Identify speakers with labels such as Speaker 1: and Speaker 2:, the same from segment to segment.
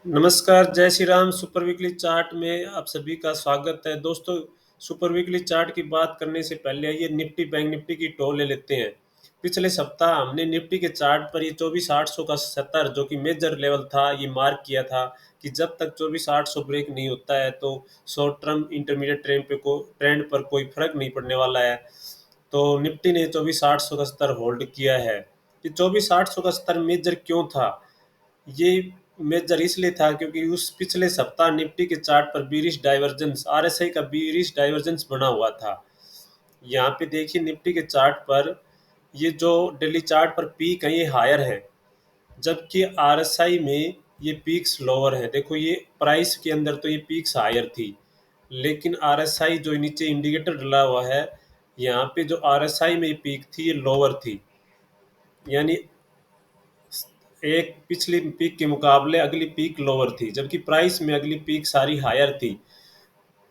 Speaker 1: नमस्कार, जय Shri Ram. Super weekly chart में आप सभी का स्वागत है। दोस्तों, सुपर वीकली चार्ट की बात करने से पहले आइए निफ्टी बैंक निफ्टी की टो ले लेते हैं। पिछले सप्ताह हमने निफ्टी के चार्ट पर ये 24,800 का 70 जो कि मेजर लेवल था, ये मार्क किया था कि जब तक 24,800 ब्रेक नहीं होता है तो शॉर्ट टर्म इंटरमीडिएट ट्रेंड पर कोई फर्क नहीं पड़ने वाला है। तो निफ्टी ने 24,800 का स्तर होल्ड किया है। ये 24,800 का स्तर मेजर क्यों था? ये मेजर इसलिए था क्योंकि उस पिछले सप्ताह निफ्टी के चार्ट पर बीरिश डाइवर्जेंस आरएसआई का बीरिश डाइवर्जेंस बना हुआ था। यहाँ पे देखिए निफ्टी के चार्ट पर ये जो डेली चार्ट पर पीक है ये हायर है, जबकि आरएसआई में ये पीक्स लोअर है। देखो ये प्राइस के अंदर तो ये पीक्स हायर थी, लेकिन आरएसआई जो नीचे इंडिकेटर डला हुआ है यहाँ पे जो आरएसआई में पीक थी ये लोअर थी, यानी एक पिछली पीक के मुकाबले अगली पीक लोअर थी, जबकि प्राइस में अगली पीक सारी हायर थी।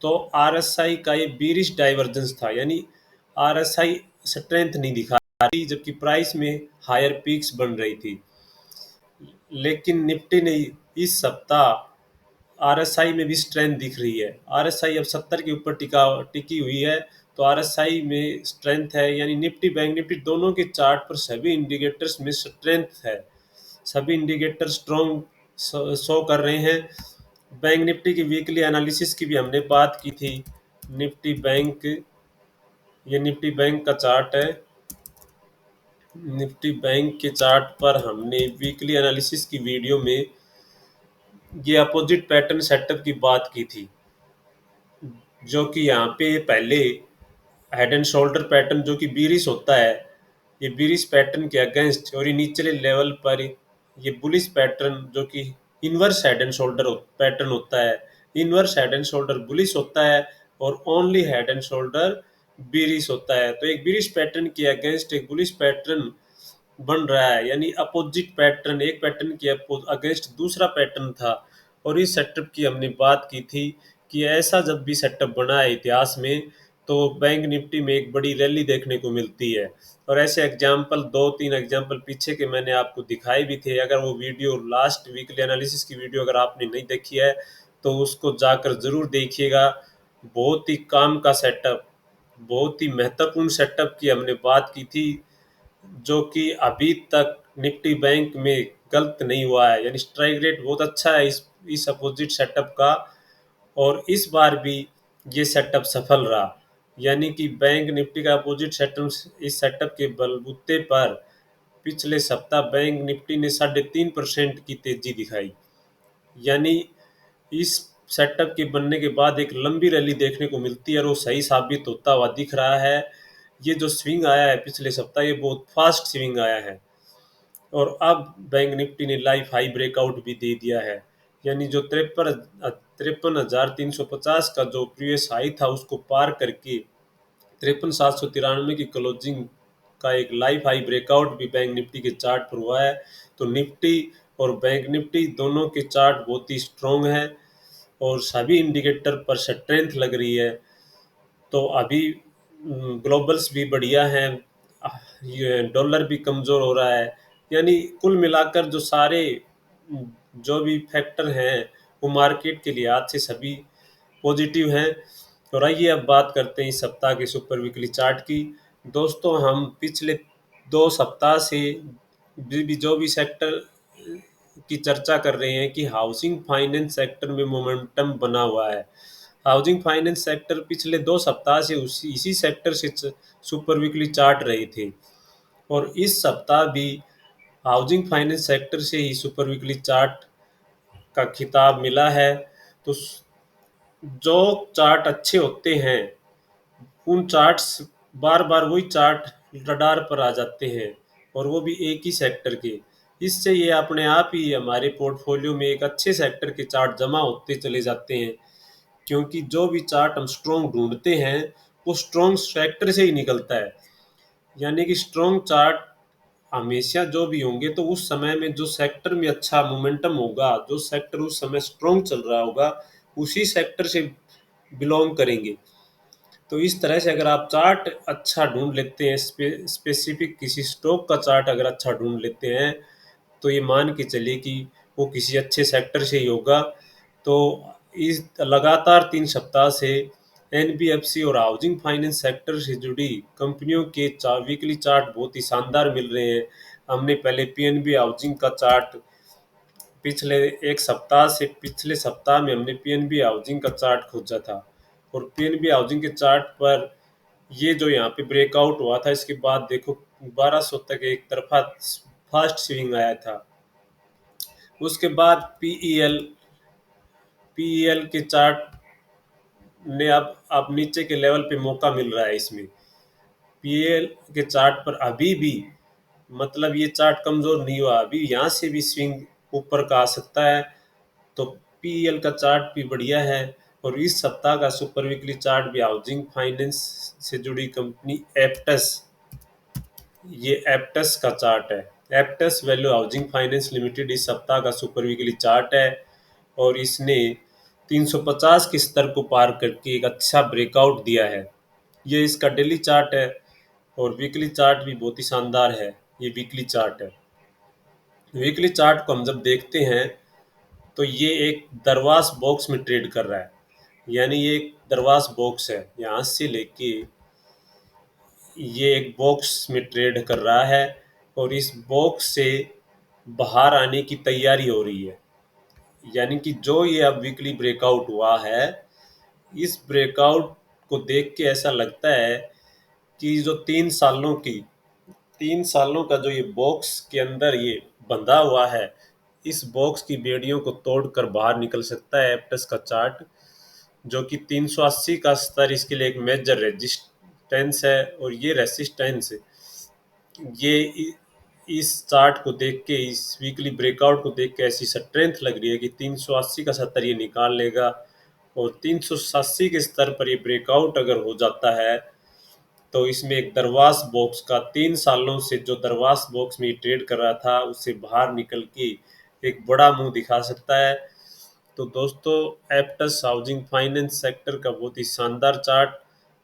Speaker 1: तो आरएसआई का ये बीरिश डाइवर्जेंस था, यानी आरएसआई स्ट्रेंथ नहीं दिखा रही जबकि प्राइस में हायर पीक्स बन रही थी। लेकिन निफ्टी ने इस सप्ताह आरएसआई में भी स्ट्रेंथ दिख रही है। आरएसआई अब 70 के ऊपर टिकी हुई है, तो आरएसआई में स्ट्रेंथ है, यानी निफ्टी बैंक निफ्टी दोनों के चार्ट पर सभी इंडिकेटर्स में स्ट्रेंथ है। सभी इंडिकेटर स्ट्रॉन्ग शो कर रहे हैं। बैंक निफ्टी की वीकली एनालिसिस की भी हमने बात की थी। निफ्टी बैंक, ये निफ्टी बैंक का चार्ट है। निफ्टी बैंक के चार्ट पर हमने वीकली एनालिसिस की वीडियो में ये अपोजिट पैटर्न सेटअप की बात की थी, जो कि यहाँ पे पहले हेड एंड शोल्डर पैटर्न जो कि बीरिश होता है, ये बीरिश पैटर्न के अगेंस्ट और ये निचले लेवल पर ये बुलिश पैटर्न जो कि inverse head and shoulder pattern होता है। Inverse head and shoulder bullish होता है और only head and shoulder bearish होता है। तो एक बीरिश पैटर्न के अगेंस्ट एक बुलिश पैटर्न बन रहा है, यानी अपोजिट पैटर्न, एक पैटर्न के अगेंस्ट दूसरा पैटर्न था। और इस सेटअप की हमने बात की थी कि ऐसा जब भी सेटअप बना है इतिहास में तो बैंक निफ्टी में एक बड़ी रैली देखने को मिलती है। और ऐसे एग्जाम्पल, दो तीन एग्जाम्पल पीछे के मैंने आपको दिखाए भी थे। अगर वो वीडियो, लास्ट वीकली एनालिसिस की वीडियो अगर आपने नहीं देखी है तो उसको जाकर ज़रूर देखिएगा। बहुत ही काम का सेटअप, बहुत ही महत्वपूर्ण सेटअप की हमने बात की थी, जो कि अभी तक निफ्टी बैंक में गलत नहीं हुआ है, यानी स्ट्राइक रेट बहुत अच्छा है इस अपोजिट सेटअप का। और इस बार भी ये सेटअप सफल रहा, यानी कि बैंक निफ्टी का अपोजिट सेटअप, इस सेटअप के बलबूते पर पिछले सप्ताह बैंक निफ्टी ने 3.5% की तेजी दिखाई। यानी इस सेटअप के बनने के बाद एक लंबी रैली देखने को मिलती है और वो सही साबित होता हुआ दिख रहा है। ये जो स्विंग आया है पिछले सप्ताह, ये बहुत फास्ट स्विंग आया है और अब बैंक निफ्टी ने लाइफ हाई ब्रेकआउट भी दे दिया है। यानी जो 53,350 का जो प्रीवियस हाई था उसको पार करके 53,793 की क्लोजिंग का एक लाइफ हाई ब्रेकआउट भी बैंक निफ्टी के चार्ट पर हुआ है। तो निफ्टी और बैंक निफ्टी दोनों के चार्ट बहुत ही स्ट्रॉन्ग है और सभी इंडिकेटर पर स्ट्रेंथ लग रही है। तो अभी ग्लोबल्स भी बढ़िया हैं, ये डॉलर भी कमज़ोर हो रहा है, यानी कुल मिलाकर जो सारे जो भी फैक्टर हैं वो मार्केट के लिहाज से सभी पॉजिटिव हैं। और आइए अब बात करते हैं इस सप्ताह के सुपर वीकली चार्ट की। दोस्तों, हम पिछले 2 सप्ताह से जो भी सेक्टर की चर्चा कर रहे हैं कि हाउसिंग फाइनेंस सेक्टर में मोमेंटम बना हुआ है। हाउसिंग फाइनेंस सेक्टर पिछले 2 सप्ताह से इसी सेक्टर से सुपर वीकली चार्ट रहे थे और इस सप्ताह भी हाउसिंग फाइनेंस सेक्टर से ही सुपर वीकली चार्ट का खिताब मिला है। तो जो चार्ट अच्छे होते हैं उन चार्ट्स, बार बार वही चार्ट रडार पर आ जाते हैं और वो भी एक ही सेक्टर के। इससे ये अपने आप ही हमारे पोर्टफोलियो में एक अच्छे सेक्टर के चार्ट जमा होते चले जाते हैं, क्योंकि जो भी चार्ट हम स्ट्रॉन्ग ढूंढते हैं वो स्ट्रॉन्ग सेक्टर से ही निकलता है। यानी कि स्ट्रॉन्ग चार्ट हमेशा जो भी होंगे तो उस समय में जो सेक्टर में अच्छा मोमेंटम होगा, जो सेक्टर उस समय स्ट्रॉन्ग चल रहा होगा, उसी सेक्टर से बिलोंग करेंगे। तो इस तरह से अगर आप चार्ट अच्छा ढूंढ लेते हैं, स्पेसिफिक किसी स्टॉक का चार्ट अगर अच्छा ढूंढ लेते हैं, तो ये मान के चलिए कि वो किसी अच्छे सेक्टर से ही होगा। तो इस लगातार 3 सप्ताह से एनबीएफसी और हाउसिंग फाइनेंस सेक्टर से जुड़ी कंपनियों के वीकली चार्ट बहुत ही शानदार मिल रहे हैं। हमने पहले पीएनबी हाउसिंग का चार्ट पिछले एक सप्ताह से पिछले सप्ताह में हमने पीएनबी हाउसिंग का चार्ट खोजा था, और पीएनबी हाउसिंग के चार्ट पर ये जो यहाँ पे ब्रेकआउट हुआ था, इसके बाद देखो 1200 तक एक तरफा फास्ट स्विंग आया था। उसके बाद पीईएल के चार्ट ने अब नीचे के लेवल पे मौका मिल रहा है इसमें। पीएल के चार्ट पर अभी भी मतलब ये चार्ट कमजोर नहीं हुआ, अभी यहाँ से भी स्विंग ऊपर का आ सकता है। तो पीएल का चार्ट भी बढ़िया है। और इस सप्ताह का सुपर वीकली चार्ट भी हाउसिंग फाइनेंस से जुड़ी कंपनी एप्टस, ये एप्टस का चार्ट है। Aptus value housing finance limited इस सप्ताह का सुपर वीकली चार्ट है, और इसने 350 के स्तर को पार करके एक अच्छा ब्रेकआउट दिया है। ये इसका डेली चार्ट है, और वीकली चार्ट भी बहुत ही शानदार है। ये वीकली चार्ट है। वीकली चार्ट को हम जब देखते हैं तो ये एक दरवास बॉक्स में ट्रेड कर रहा है, यानी ये एक दरवास बॉक्स है, यहाँ से लेके ये एक बॉक्स में ट्रेड कर रहा है, और इस बॉक्स से बाहर आने की तैयारी हो रही है। यानी कि जो ये अब वीकली ब्रेकआउट हुआ है, इस ब्रेकआउट को देख के ऐसा लगता है कि जो 3 सालों का जो ये बॉक्स के अंदर ये बंधा हुआ है, इस बॉक्स की बेड़ियों को तोड़कर बाहर निकल सकता है एप्टस का चार्ट, जो कि 380 का स्तर इसके लिए एक मेजर रेजिस्टेंस है। और ये रेजिस्टेंस ये इस चार्ट को देख के, इस वीकली ब्रेकआउट को देख के ऐसी स्ट्रेंथ लग रही है कि 380 का स्तर ये निकाल लेगा। और 380 के स्तर पर ये ब्रेकआउट अगर हो जाता है तो इसमें एक दरवास बॉक्स का 3 सालों से जो दरवास बॉक्स में ट्रेड कर रहा था उससे बाहर निकल के एक बड़ा मुंह दिखा सकता है। तो दोस्तों, एप्टस हाउसिंग फाइनेंस सेक्टर का बहुत ही शानदार चार्ट,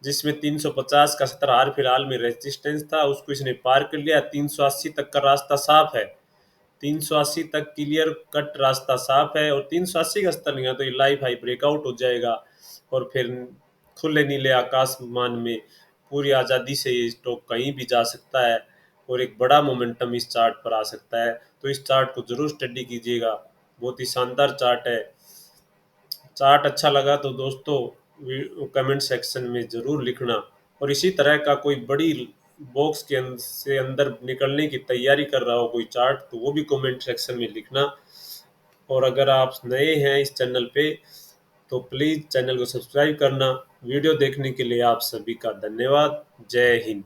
Speaker 1: जिसमें 350 का स्तर हाल फिलहाल में रेजिस्टेंस था, उसको इसने पार कर लिया। 380 तक का रास्ता साफ है, 380 तक क्लियर कट रास्ता साफ है, और 380 का स्तर नहीं तो ये लाइव हाई ब्रेकआउट हो जाएगा, और फिर खुले नीले आकाशमान में पूरी आज़ादी से ये स्टॉक कहीं भी जा सकता है, और एक बड़ा मोमेंटम इस चार्ट पर आ सकता है। तो इस चार्ट को जरूर स्टडी कीजिएगा, बहुत ही शानदार चार्ट है। चार्ट अच्छा लगा तो दोस्तों कमेंट सेक्शन में ज़रूर लिखना, और इसी तरह का कोई बड़ी बॉक्स के से अंदर निकलने की तैयारी कर रहा हो कोई चार्ट, तो वो भी कमेंट सेक्शन में लिखना। और अगर आप नए हैं इस चैनल पे तो प्लीज़ चैनल को सब्सक्राइब करना। वीडियो देखने के लिए आप सभी का धन्यवाद। जय हिंद।